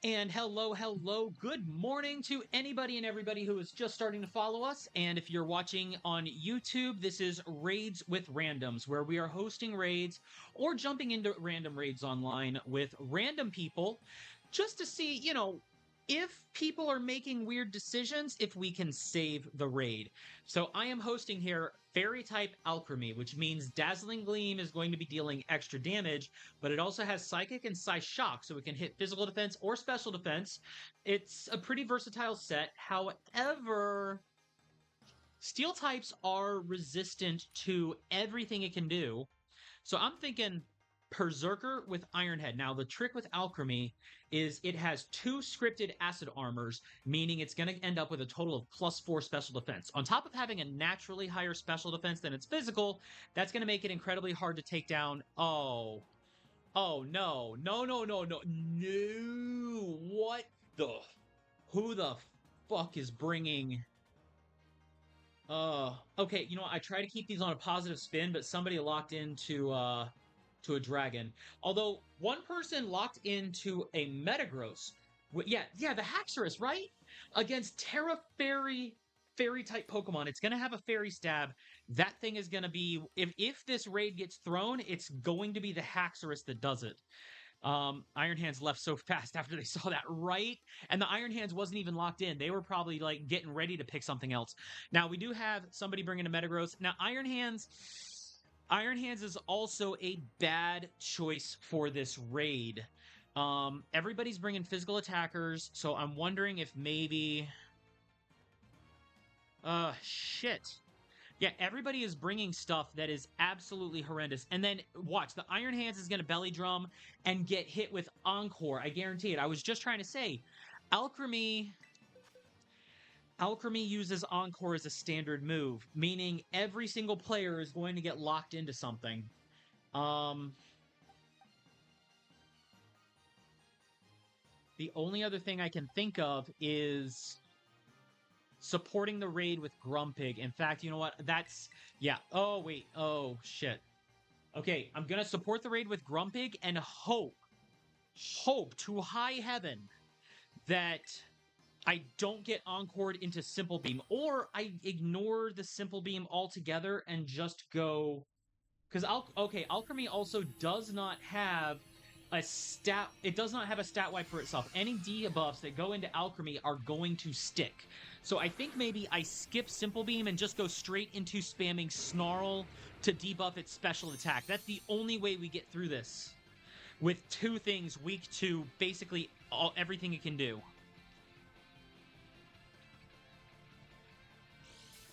And hello, good morning to anybody and everybody who is just starting to follow us. And if you're watching on YouTube, this is Raids with Randoms, where we are hosting raids or jumping into random raids online with random people just to see, if people are making weird decisions, if we can save the raid. So I am hosting here Fairy type Alcremie, which means Dazzling Gleam is going to be dealing extra damage, but it also has Psychic and Psy Shock, so it can hit physical defense or special defense. It's a pretty versatile set. However, Steel types are resistant to everything it can do. So I'm thinking Berserker with Iron Head. Now, the trick with Alcremie is it has two scripted acid armors, meaning it's going to end up with a total of +4 special defense. On top of having a naturally higher special defense than its physical, that's going to make it incredibly hard to take down. Oh, no. What the? Who the fuck is bringing... okay, I try to keep these on a positive spin, but somebody locked into to a dragon. Although one person locked into a Metagross. Yeah, the Haxorus, right? Against Tera Fairy type Pokemon. It's gonna have a Fairy Stab. That thing is gonna be, if this raid gets thrown, it's going to be the Haxorus that does it. Iron Hands left so fast after they saw that, right? And the Iron Hands wasn't even locked in. They were probably like getting ready to pick something else. Now we do have somebody bringing a Metagross. Now Iron Hands is also a bad choice for this raid. Everybody's bringing physical attackers, so I'm wondering if maybe... shit. Yeah, everybody is bringing stuff that is absolutely horrendous. And then, watch, the Iron Hands is going to belly drum and get hit with Encore. I guarantee it. I was just trying to say, Alcremie uses Encore as a standard move, meaning every single player is going to get locked into something. The only other thing I can think of is supporting the raid with Grumpig. In fact, you know what? Yeah. Oh, wait. Oh, shit. Okay, I'm going to support the raid with Grumpig and hope to high heaven that I don't get encored into Simple Beam, or I ignore the Simple Beam altogether and just go... Because, Alcremie also does not have a stat... It does not have a stat wipe for itself. Any debuffs that go into Alcremie are going to stick. So I think maybe I skip Simple Beam and just go straight into spamming Snarl to debuff its special attack. That's the only way we get through this. With two things weak to basically everything it can do.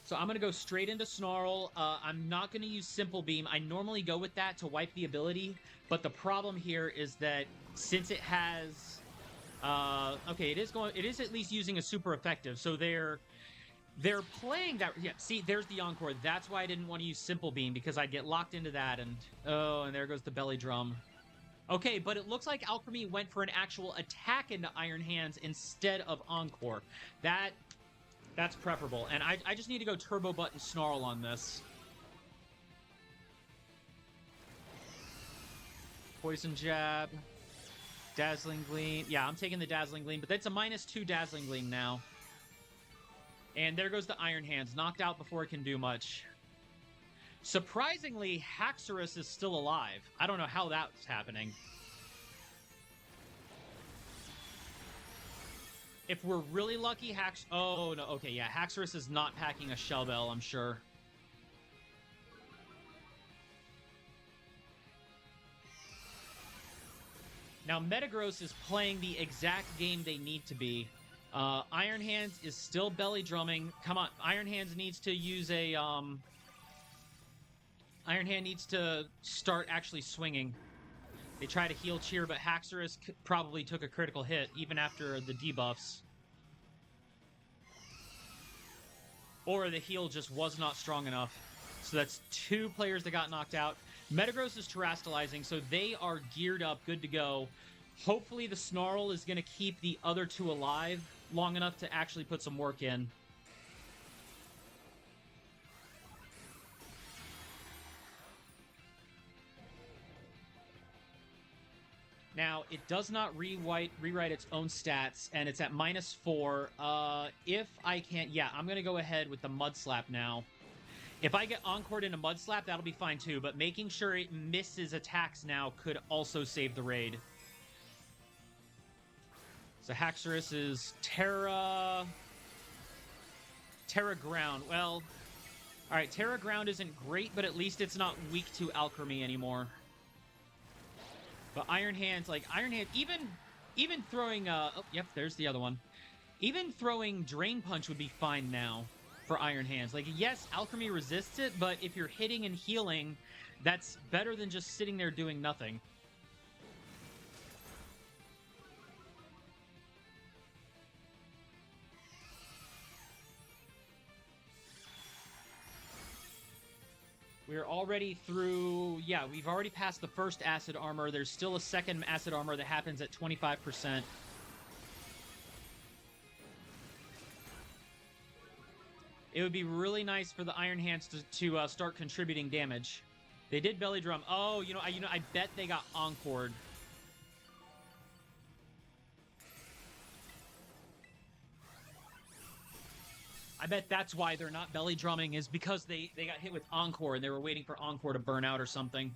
So I'm going to go straight into Snarl. I'm not going to use Simple Beam. I normally go with that to wipe the ability, but the problem here is that since it has... okay, it is at least using a super effective, so they're playing that... Yeah, see, there's the Encore. That's why I didn't want to use Simple Beam, because I'd get locked into that, and... Oh, and there goes the belly drum. Okay, but it looks like Alcremie went for an actual attack into Iron Hands instead of Encore. That's preferable, and I just need to go Turbo Button Snarl on this. Poison Jab. Dazzling Gleam. Yeah, I'm taking the Dazzling Gleam, but that's a -2 Dazzling Gleam now. And there goes the Iron Hands, knocked out before it can do much. Surprisingly, Haxorus is still alive. I don't know how that's happening. If we're really lucky, Oh, no, okay, yeah, Haxorus is not packing a Shell Bell, I'm sure. Now, Metagross is playing the exact game they need to be. Iron Hands is still belly drumming. Come on, Iron Hands needs to use a... Iron Hand needs to start actually swinging. They try to heal cheer, but Haxorus probably took a critical hit, even after the debuffs. Or the heal just was not strong enough. So that's 2 players that got knocked out. Metagross is terastallizing, so they are geared up, good to go. Hopefully the Snarl is going to keep the other 2 alive long enough to actually put some work in. Now, it does not rewrite its own stats, and it's at -4. If I can't... Yeah, I'm going to go ahead with the Mud Slap now. If I get Encored into Mud Slap, that'll be fine too, but making sure it misses attacks now could also save the raid. So Haxorus is Terra Ground. Well, all right, Terra Ground isn't great, but at least it's not weak to Alcremie anymore. But Iron Hands, even throwing, oh, yep, there's the other one. Even throwing Drain Punch would be fine now for Iron Hands. Like, yes, Alcremie resists it, but if you're hitting and healing, that's better than just sitting there doing nothing. We're already through... Yeah, we've already passed the first Acid Armor. There's still a second Acid Armor that happens at 25%. It would be really nice for the Iron Hands to start contributing damage. They did Belly Drum. Oh, I bet they got Encored. I bet that's why they're not belly drumming, is because they got hit with Encore and they were waiting for Encore to burn out or something.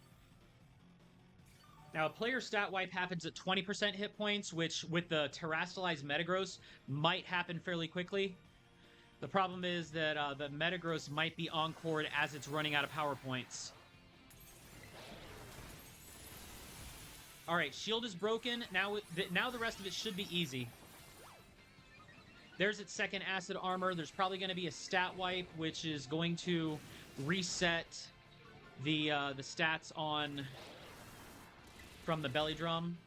Now, a player stat wipe happens at 20% hit points, which with the Terastallized Metagross might happen fairly quickly. The problem is that the Metagross might be Encored as it's running out of power points. Alright, shield is broken. Now the rest of it should be easy. There's its second Acid Armor. There's probably going to be a stat wipe, which is going to reset the stats on from the Belly Drum.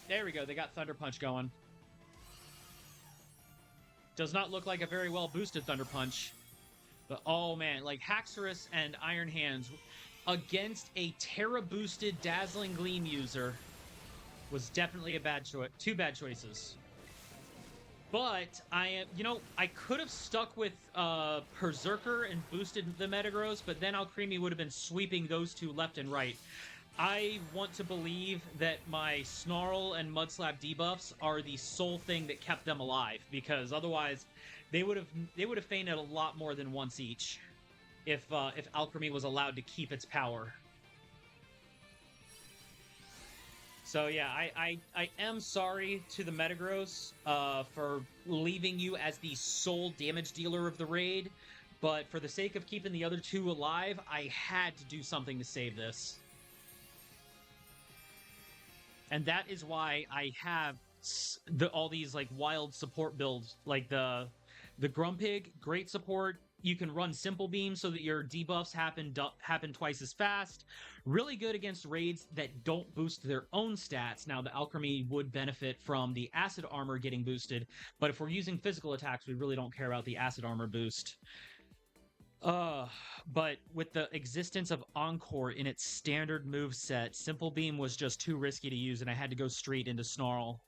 There we go. They got Thunder Punch going. Does not look like a very well boosted Thunder Punch. But oh man, like Haxorus and Iron Hands against a Terra boosted Dazzling Gleam user was definitely a bad choice. Two bad choices. But I could have stuck with Berserker and boosted the Metagross, but then Alcremie would have been sweeping those two left and right. I want to believe that my Snarl and Mudslap debuffs are the sole thing that kept them alive, because otherwise they would have fainted a lot more than once each if Alcremie was allowed to keep its power. So yeah, I am sorry to the Metagross for leaving you as the sole damage dealer of the raid, but for the sake of keeping the other two alive, I had to do something to save this. And that is why I have all these like wild support builds, like the Grumpig, great support. You can run Simple Beam so that your debuffs happen twice as fast. Really good against raids that don't boost their own stats. Now, the Alcremie would benefit from the Acid Armor getting boosted, but if we're using physical attacks, we really don't care about the Acid Armor boost. But with the existence of Encore in its standard move set, Simple Beam was just too risky to use, and I had to go straight into Snarl.